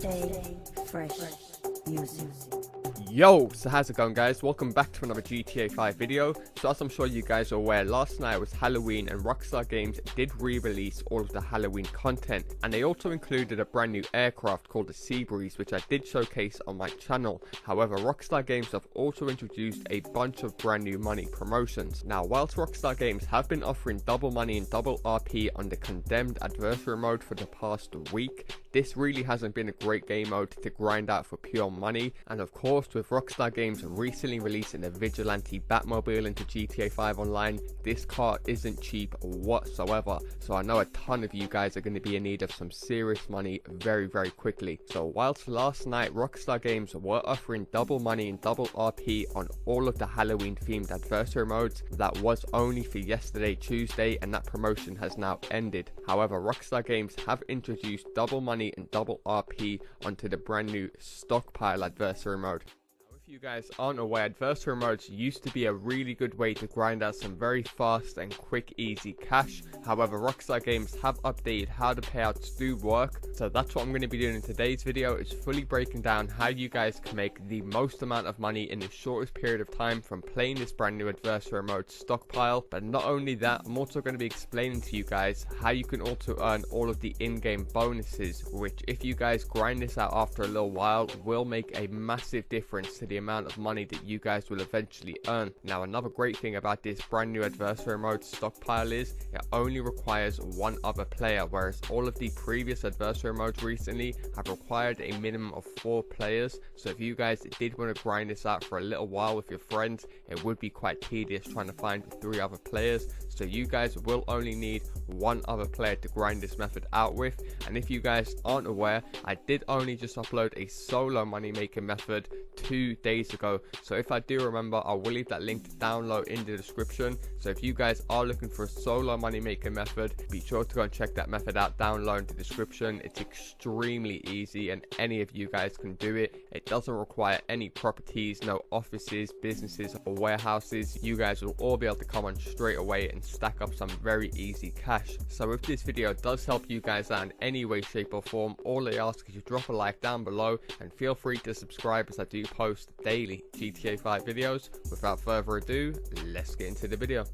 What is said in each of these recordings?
Stay fresh music. Yo, so how's it going, guys? Welcome back to another GTA 5 video. So as I'm sure you guys are aware, last night was Halloween and Rockstar Games did re-release all of the Halloween content, and they also included a brand new aircraft called the Seabreeze, which I did showcase on my channel. However, Rockstar Games have also introduced a bunch of brand new money promotions. Now, whilst Rockstar Games have been offering double money and double RP on the condemned adversary mode for the past week, this really hasn't been a great game mode to grind out for pure money. And of course, with Rockstar Games recently releasing the Vigilante Batmobile into GTA 5 Online, this car isn't cheap whatsoever. So I know a ton of you guys are going to be in need of some serious money very quickly. So whilst last night Rockstar Games were offering double money and double RP on all of the Halloween themed adversary modes, that was only for yesterday, Tuesday, and that promotion has now ended. However, Rockstar Games have introduced double money and double RP onto the brand new stockpile adversary mode. If you guys aren't aware, adversary modes used to be a really good way to grind out some very fast and quick easy cash. However, Rockstar Games have updated how the payouts do work, so that's what I'm going to be doing in today's video, is fully breaking down how you guys can make the most amount of money in the shortest period of time from playing this brand new adversary mode stockpile. But not only that, I'm also going to be explaining to you guys how you can also earn all of the in-game bonuses, which if you guys grind this out after a little while will make a massive difference to the amount of money that you guys will eventually earn. Now, another great thing about this brand new adversary mode stockpile is it only requires one other player, whereas all of the previous adversary modes recently have required a minimum of 4 players. So if you guys did want to grind this out for a little while with your friends, it would be quite tedious trying to find 3 other players. So you guys will only need one other player to grind this method out with. And if you guys aren't aware, I did only just upload a solo money making method 2 days ago. So if I do remember, I will leave that link to download in the description. So if you guys are looking for a solo money making method, be sure to go and check that method out. Download in the description. It's extremely easy and any of you guys can do it. It doesn't require any properties, no offices, businesses or warehouses. You guys will all be able to come on straight away and stack up some very easy cash. So if this video does help you guys out in any way, shape or form, all I ask is you drop a like down below and feel free to subscribe, as I do post daily GTA 5 videos. Without further ado, let's get into the video.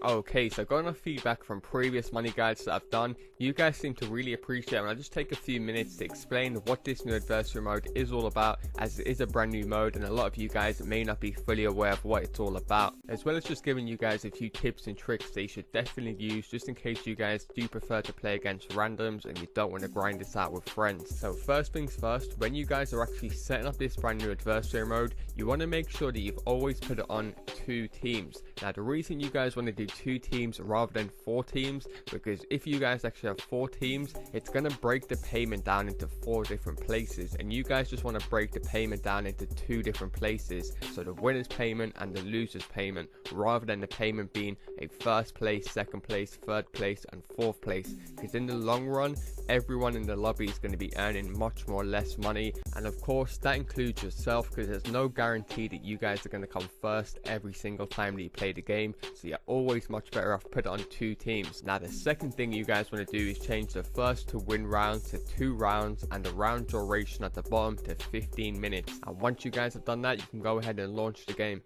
Okay, so going off feedback from previous money guides that I've done, you guys seem to really appreciate it, and I'll just take a few minutes to explain what this new adversary mode is all about, as it is a brand new mode and a lot of you guys may not be fully aware of what it's all about, as well as just giving you guys a few tips and tricks that you should definitely use just in case you guys do prefer to play against randoms and you don't want to grind this out with friends. So first things first, when you guys are actually setting up this brand new adversary mode, you want to make sure that you've always put it on 2 teams. Now, the reason you guys want to do 2 teams rather than 4 teams, because if you guys actually have 4 teams, it's going to break the payment down into 4 different places, and you guys just want to break the payment down into 2 different places, so the winner's payment and the loser's payment, rather than the payment being a 1st place, 2nd place, 3rd place and 4th place, because in the long run everyone in the lobby is going to be earning much more less money. And of course that includes yourself, because there's no guarantee that you guys are going to come first every single time that you play the game, so you're always much better off put it on 2 teams. Now, the second thing you guys want to do is change the first to win round to 2 rounds and the round duration at the bottom to 15 minutes. And once you guys have done that, you can go ahead and launch the game.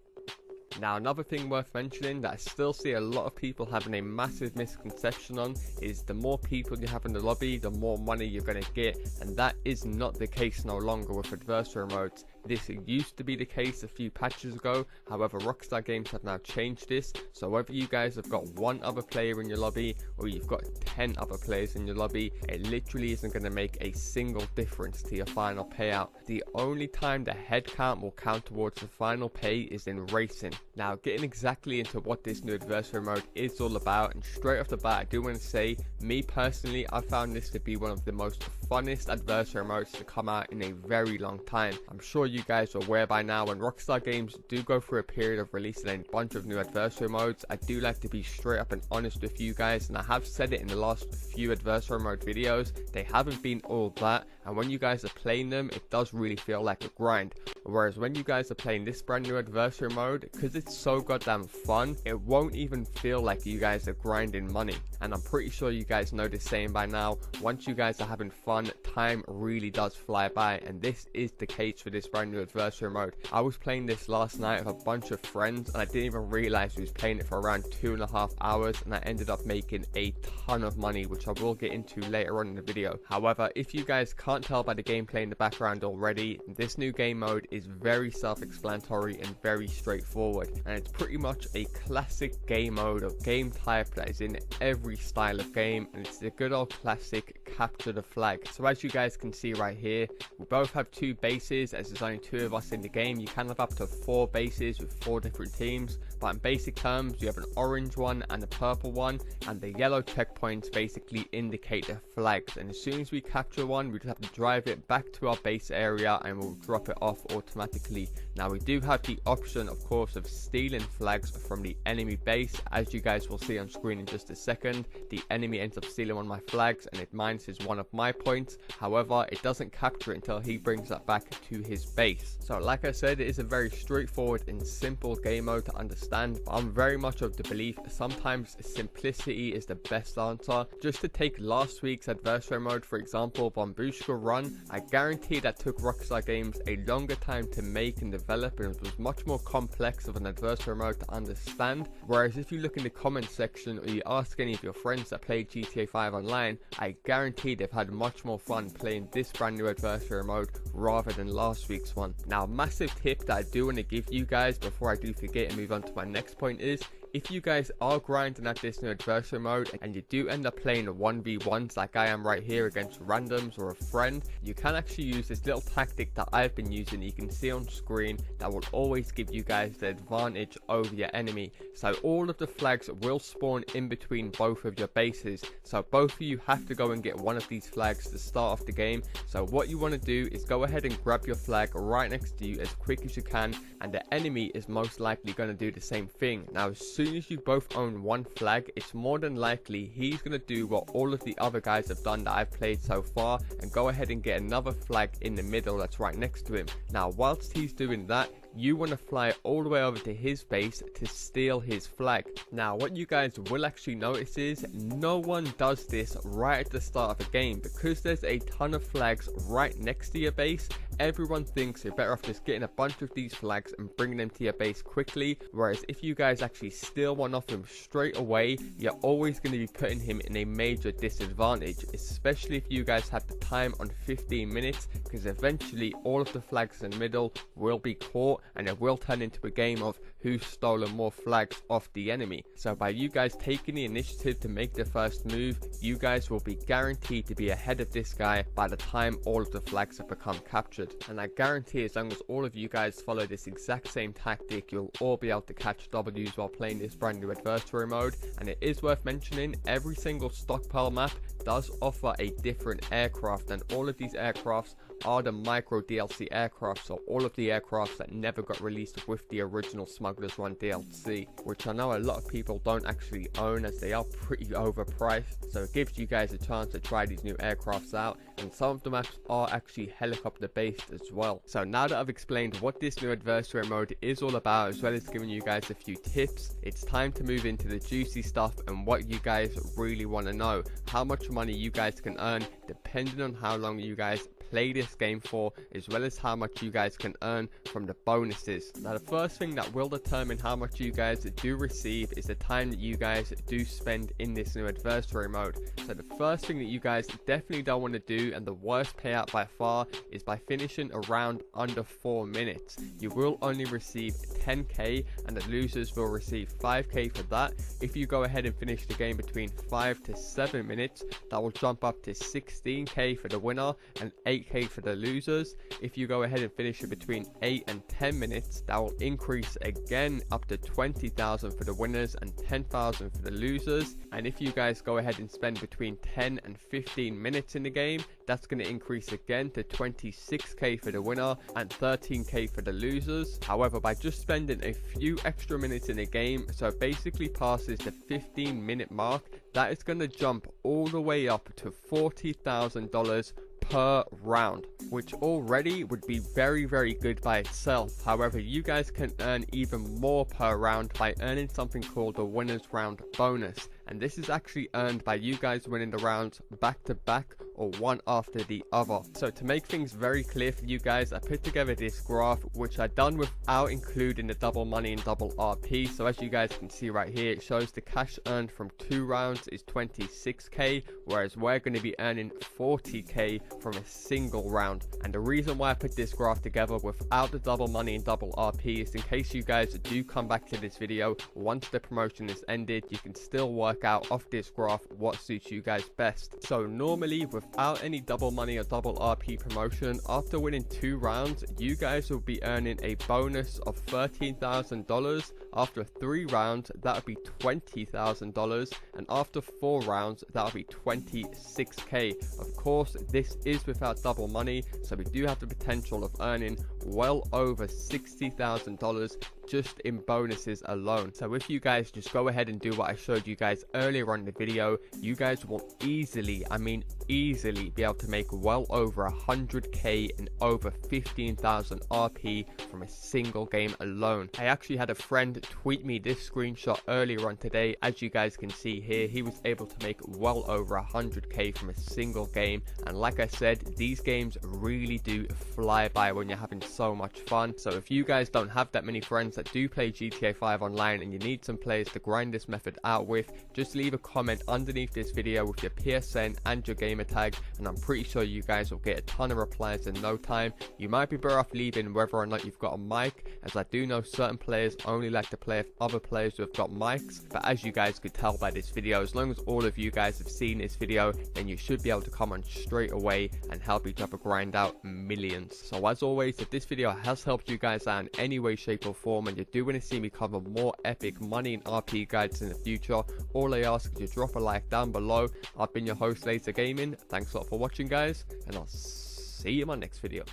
Now, another thing worth mentioning that I still see a lot of people having a massive misconception on is the more people you have in the lobby, the more money you're going to get, and that is not the case no longer with adversary modes. This used to be the case a few patches ago, however Rockstar Games have now changed this, so whether you guys have got 1 other player in your lobby or you've got 10 other players in your lobby, it literally isn't going to make a single difference to your final payout. The only time the head count will count towards the final pay is in racing. Now, getting exactly into what this new adversary mode is all about, and straight off the bat I do want to say, me personally, I found this to be one of the most funnest adversary modes to come out in a very long time. I'm sure you guys are aware by now, when Rockstar Games do go through a period of releasing a bunch of new adversary modes, I do like to be straight up and honest with you guys, and I have said it in the last few adversary mode videos, they haven't been all that, and when you guys are playing them, it does really feel like a grind. Whereas when you guys are playing this brand new adversary mode, because it's so goddamn fun, it won't even feel like you guys are grinding money. And I'm pretty sure you guys know this saying by now, once you guys are having fun, time really does fly by, and this is the case for this brand new adversary mode. I was playing this last night with a bunch of friends, and I didn't even realize we was playing it for around 2.5 hours, and I ended up making a ton of money, which I will get into later on in the video. However, if you guys can't tell by the gameplay in the background already, this new game mode is very self-explanatory and very straightforward, and it's pretty much a classic game mode or game type that is in every style of game, and it's the good old classic capture the flag. So as you guys can see right here, we both have 2 bases, as there's only 2 of us in the game. You can have up to 4 bases with 4 different teams, but in basic terms you have an orange one and a purple one, and the yellow checkpoints basically indicate the flags, and as soon as we capture one, we just have to drive it back to our base area and we'll drop it off automatically. Now we do have the option, of course, of stealing flags from the enemy base. As you guys will see on screen in just a second, the enemy ends up stealing one of my flags and it minuses one of my points. However, it doesn't capture it until he brings that back to his base. So like I said, it is a very straightforward and simple game mode to understand, but I'm very much of the belief sometimes simplicity is the best answer. Just to take last week's adversary mode for example, Bombushka Run, I guarantee that took Rockstar Games a longer time to make and develop, and it was much more complex of an adversary mode to understand. Whereas if you look in the comment section or you ask any of your friends that play GTA 5 online, I guarantee they've had much more fun playing this brand new adversary mode rather than last week's one. Now, a massive tip that I do want to give you guys before I do forget and move on to my next point is, if you guys are grinding at this new adversary mode and you do end up playing 1v1s like I am right here against randoms or a friend, you can actually use this little tactic that I've been using, you can see on screen, that will always give you guys the advantage over your enemy. So all of the flags will spawn in between both of your bases, so both of you have to go and get one of these flags to start off the game. So what you want to do is go ahead and grab your flag right next to you as quick as you can, and the enemy is most likely going to do the same thing. Now as soon as you both own one flag, it's more than likely he's going to do what all of the other guys have done that I've played so far, and go ahead and get another flag in the middle that's right next to him. Now whilst he's doing that, you want to fly all the way over to his base to steal his flag. Now what you guys will actually notice is no one does this right at the start of a game, because there's a ton of flags right next to your base. Everyone thinks you're better off just getting a bunch of these flags and bringing them to your base quickly, whereas if you guys actually steal one off him straight away, you're always going to be putting him in a major disadvantage, especially if you guys have the time on 15 minutes, because eventually all of the flags in the middle will be caught and it will turn into a game of who's stolen more flags off the enemy. So by you guys taking the initiative to make the first move, you guys will be guaranteed to be ahead of this guy by the time all of the flags have become captured. And I guarantee as long as all of you guys follow this exact same tactic, you'll all be able to catch W's while playing this brand new adversary mode. And it is worth mentioning, every single stockpile map does offer a different aircraft, and all of these aircrafts are the micro DLC aircraft, so all of the aircrafts that never got released with the original Smugglers Run DLC, which I know a lot of people don't actually own as they are pretty overpriced. So it gives you guys a chance to try these new aircrafts out, and some of the maps are actually helicopter based as well. So now that I've explained what this new adversary mode is all about, as well as giving you guys a few tips, it's time to move into the juicy stuff and what you guys really want to know: how much money you guys can earn depending on how long you guys play this game for, as well as how much you guys can earn from the bonuses. Now the first thing that will determine how much you guys do receive is the time that you guys do spend in this new adversary mode. So the first thing that you guys definitely don't want to do, and the worst payout by far, is by finishing a round under 4 minutes. You will only receive 10k and the losers will receive 5k for that. If you go ahead and finish the game between 5 to 7 minutes, that will jump up to 16k for the winner and 8 8k for the losers. If you go ahead and finish it between 8 and 10 minutes, that will increase again up to 20,000 for the winners and 10,000 for the losers. And if you guys go ahead and spend between 10 and 15 minutes in the game, that's going to increase again to 26k for the winner and 13k for the losers. However, by just spending a few extra minutes in the game, so it basically passes the 15-minute mark, that is going to jump all the way up to $40,000 per round, which already would be very good by itself. However, you guys can earn even more per round by earning something called the winners round bonus, and this is actually earned by you guys winning the rounds back to back or one after the other. So to make things very clear for you guys, I put together this graph which I done without including the double money and double RP. So as you guys can see right here, it shows the cash earned from 2 rounds is 26k, whereas we're going to be earning 40k from a single round. And the reason why I put this graph together without the double money and double RP is in case you guys do come back to this video once the promotion is ended, you can still work out off this graph what suits you guys best. So normally without any double money or double RP promotion, after winning 2 rounds, you guys will be earning a bonus of $13,000. After 3 rounds, that would be $20,000, and after 4 rounds, that would be 26k. Of course, this is without double money, so we do have the potential of earning well over $60,000 just in bonuses alone. So if you guys just go ahead and do what I showed you guys earlier on in the video, you guys will easily, I mean easily, be able to make well over 100k and over 15,000 RP from a single game alone. I actually had a friend tweet me this screenshot earlier on today. As you guys can see here, he was able to make well over 100k from a single game, and like I said, these games really do fly by when you're having so much fun. So if you guys don't have that many friends that do play GTA 5 online and you need some players to grind this method out with, just leave a comment underneath this video with your PSN and your gamer tag, and I'm pretty sure you guys will get a ton of replies in no time. You might be better off leaving whether or not you've got a mic, as I do know certain players only like to play with other players who have got mics, but as you guys could tell by this video, as long as all of you guys have seen this video, then you should be able to come on straight away and help each other grind out millions. So as always, if this video has helped you guys out in any way, shape or form, and you do want to see me cover more epic money and RP guides in the future, all I ask is you drop a like down below. I've been your host, LaazrGaming. Thanks a lot for watching guys, and I'll see you in my next video.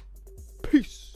Peace.